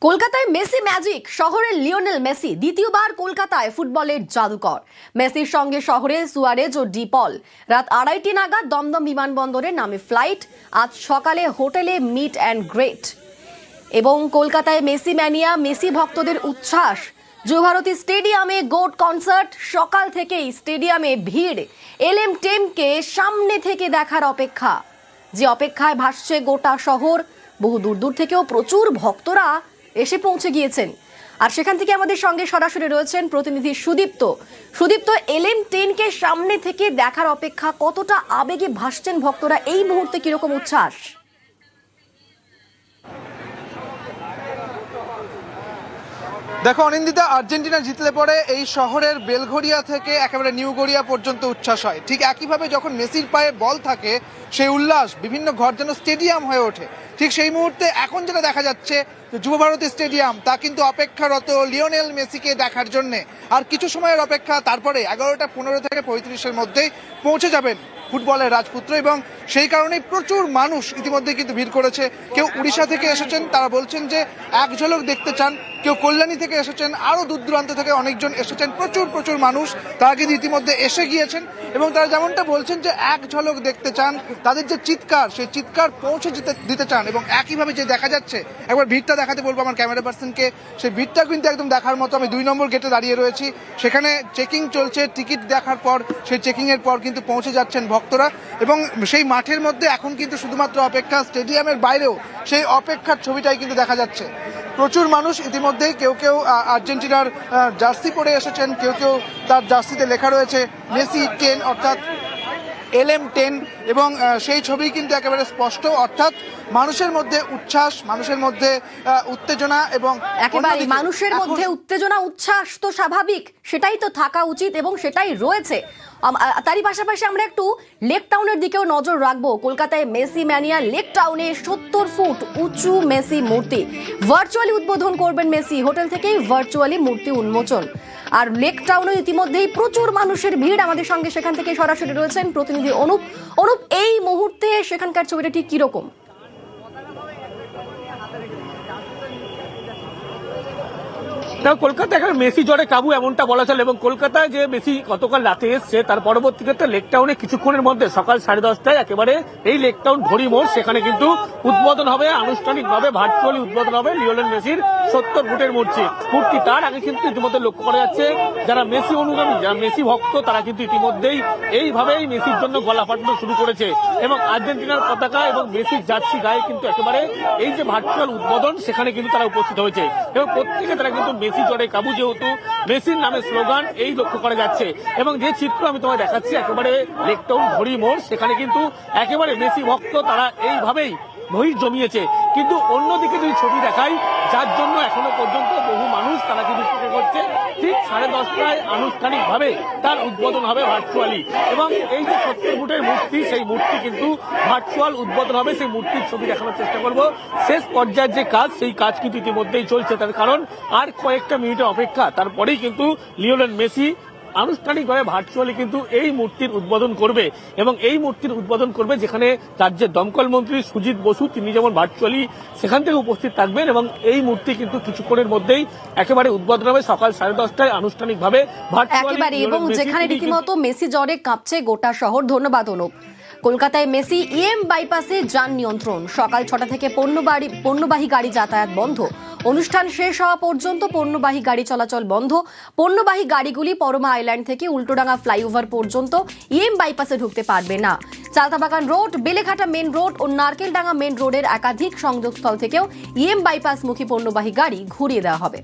কলকাতায় Messi magic, শহরে Lionel Messi দ্বিতীয়বার কলকাতায় ফুটবলের জাদুকর। মেসির সঙ্গে শহরে সুয়ারেজ ও ডিপল। রাত 2:30 নাগাদ দমদম বিমানবন্দরে নামে ফ্লাইট। আজ সকালে হোটেলে মিট অ্যান্ড গ্রেট। এবং কলকাতায় মেসি ম্যানিয়া, মেসি ভক্তদের উচ্ছ্বাস। যুবভারতী স্টেডিয়ামে গোট কনসার্ট। সকাল থেকেই স্টেডিয়ামে ভিড়। এলএম টেমকে সামনে থেকে দেখার অপেক্ষা, যে অপেক্ষায় ভাসছে গোটা শহর। বহু দূর দূর থেকেও প্রচুর ভক্তরা এসে পৌঁছে গিয়েছেন। আর সেখান থেকে আমাদের সঙ্গে সরাসরি রয়েছেন প্রতিনিধি সুদীপ্ত। এলএম 10কে সামনে থেকে দেখার অপেক্ষা, কতটা আবেগে ভাসছেন ভক্তরা এই মুহূর্তে, কিরকম উচ্ছ্বাস? দেখো অনিন্দিতা, আর্জেন্টিনা জিতলে পরে এই শহরের বেলঘরিয়া থেকে একেবারে নিউ গড়িয়া পর্যন্ত উচ্ছ্বাস হয়। ঠিক একইভাবে যখন মেসির পায়ে বল থাকে, সেই উল্লাস বিভিন্ন ঘর যেন স্টেডিয়াম হয়ে ওঠে। ঠিক সেই মুহূর্তে এখন যেটা দেখা যাচ্ছে যে যুবভারতী স্টেডিয়াম তা কিন্তু অপেক্ষারত লিওনেল মেসিকে দেখার জন্য। আর কিছু সময়ের অপেক্ষা, তারপরে 11:15 থেকে 35-এর মধ্যেই পৌঁছে যাবেন ফুটবলের রাজপুত্র। এবং সেই কারণেই প্রচুর মানুষ ইতিমধ্যে কিন্তু ভিড় করেছে। কেউ উড়িষ্যা থেকে এসেছেন, তারা বলছেন যে এক ঝলক দেখতে চান। কেউ কল্যাণী থেকে এসেছেন, আরও দূর দূরান্ত থেকে অনেকজন এসেছেন। প্রচুর মানুষ তারা কিন্তু ইতিমধ্যে এসে গিয়েছেন এবং তারা যেমনটা বলছেন যে এক ঝলক দেখতে চান, তাদের যে চিৎকার, সেই চিৎকার পৌঁছে দিতে চান। এবং একইভাবে যে দেখা যাচ্ছে, একবার ভিড়টা দেখাতে বলবো আমার ক্যামেরা পার্সনকে। সেই ভিড়টা কিন্তু একদম দেখার মতো। আমি 2 নম্বর গেটে দাঁড়িয়ে রয়েছি, সেখানে চেকিং চলছে। টিকিট দেখার পর, সেই চেকিংয়ের পর কিন্তু পৌঁছে যাচ্ছেন ভক্তরা। এবং সেই মাঠের মধ্যে এখন কিন্তু শুধুমাত্র অপেক্ষা, স্টেডিয়ামের বাইরেও সেই অপেক্ষার ছবিটাই কিন্তু দেখা যাচ্ছে। প্রচুর মানুষ ইতিমধ্যেই, কেউ আর্জেন্টিনার জার্সি পরে এসেছেন, কেউ তার জার্সিতে লেখা রয়েছে মেসি 10, অর্থাৎ এলএম 10। এবং সেই ছবি কিন্তু একেবারে স্পষ্ট, অর্থাৎ মানুষের মধ্যে উচ্ছ্বাস, মানুষের মধ্যে উত্তেজনা। এবং একেবারে মানুষের মধ্যে উত্তেজনা, উচ্ছ্বাস তো স্বাভাবিক, সেটাই তো থাকা উচিত এবং সেটাই রয়েছে। তারই পাশাপাশি আমরা একটু লেক টাউনের দিকেও নজর রাখবো। কলকাতায় মেসি ম্যানিয়া লেক টাউনে 70 ফুট উঁচু মেসি মূর্তি ভার্চুয়ালি উদ্বোধন করবেন মেসি। হোটেল থেকেই ভার্চুয়ালি মূর্তি উন্মোচন। আর লেক টাউনে ইতিমধ্যেই প্রচুর মানুষের ভিড়। আমাদের সঙ্গে সেখান থেকে সরাসরি রয়েছেন প্রতিনিধি অনুপ। এই মুহূর্তে সেখানকার ছবিটা ঠিক কিরকম? কলকাতা এখন মেসি জ্বরে কাবু, এমনটা বলা চলে। এবং কলকাতায় যে মেসি গতকাল রাতে এসছে, তার পরবর্তী ক্ষেত্রে লেক টাউনে কিছুক্ষণের মধ্যে সকাল 10:30টায় একেবারে এই লেক টাউন ঘড়ি মোড়, সেখানে কিন্তু উদ্বোধন হবে, আনুষ্ঠানিকভাবে ভার্চুয়ালি উদ্বোধন হবে লিওনেল মেসির 70 ফুটের মূর্তি। তার আগে কিন্তু ইতিমধ্যে লক্ষ্য করা যাচ্ছে যারা মেসি অনুগামী, যারা মেসি ভক্ত, তারা কিন্তু ইতিমধ্যেই এইভাবেই মেসির জন্য গলা ফাটানো শুরু করেছে। এবং আর্জেন্টিনার পতাকা এবং মেসির জার্সি গায়ে কিন্তু একেবারে এই যে ভার্চুয়াল উদ্বোধন, সেখানে কিন্তু তারা উপস্থিত হয়েছে। এবং প্রত্যেকে তারা কিন্তু মেসি জ্বরে কাবু, যেহেতু মেসির নামে স্লোগান, এই লক্ষ্য করা যাচ্ছে। এবং যে চিত্র আমি তোমায় দেখাচ্ছি একেবারে লেক টাউন ঘড়ি মোড়, সেখানে কিন্তু একেবারে মেসি ভক্ত তারা এইভাবেই ভিড় জমিয়েছে। কিন্তু অন্যদিকে যদি ছবি দেখাই, যার জন্য এখনো পর্যন্ত বহু মানুষ তারা কিন্তু অপেক্ষা করছে। ঠিক 10:30টায় আনুষ্ঠানিকভাবে তার উদ্বোধন হবে ভার্চুয়ালি। এবং এই যে 70 ফুটের মূর্তি, সেই মূর্তি কিন্তু ভার্চুয়াল উদ্বোধন হবে। সেই মূর্তির ছবি দেখানোর চেষ্টা করব। শেষ পর্যায়ের যে কাজ, সেই কাজ কিন্তু ইতিমধ্যেই চলছে। তার কারণ আর কয়েকটা মিনিটের অপেক্ষা, তারপরেই কিন্তু লিওনেল মেসি আনুষ্ঠানিকভাবে ভার্চুয়ালি কিন্তু এই মূর্তির উদ্বোধন করবে। এবং এই মূর্তির উদ্বোধন করবে যেখানে রাজ্যের দমকল মন্ত্রী সুজিত বসু, তিনি যেমন ভার্চুয়ালি সেখান থেকে উপস্থিত থাকবেন। এবং এই মূর্তি কিন্তু কিছুক্ষণের মধ্যেই একেবারে উদ্বোধন হবে সকাল 10:30টায় আনুষ্ঠানিকভাবে ভার্চুয়ালি। এবং যেখানে রীতিমতো মেসি জ্বরে কাঁপছে গোটা শহর। ধন্যবাদ অনুপ। কলকাতায় মেসি ইএম বাইপাসে যান নিয়ন্ত্রণ। সকাল 6টা থেকে পণ্যবাহী গাড়ি যাতায়াত বন্ধ। অনুষ্ঠান শেষ হওয়া পর্যন্ত পণ্যবাহী গাড়ি চলাচল বন্ধ। পণ্যবাহী গাড়িগুলি পরমা আইল্যান্ড থেকে উল্টোডাঙ্গা ফ্লাইওভার পর্যন্ত ইএম বাইপাসে ঢুকতে পারবে না। Chaltabagan road, Beleghata main road ও নারকেলডাঙ্গা মেন রোডের একাধিক সংযোগস্থল থেকেও ইএম বাইপাসমুখী পণ্যবাহী গাড়ি ঘুরিয়ে দেওয়া হবে।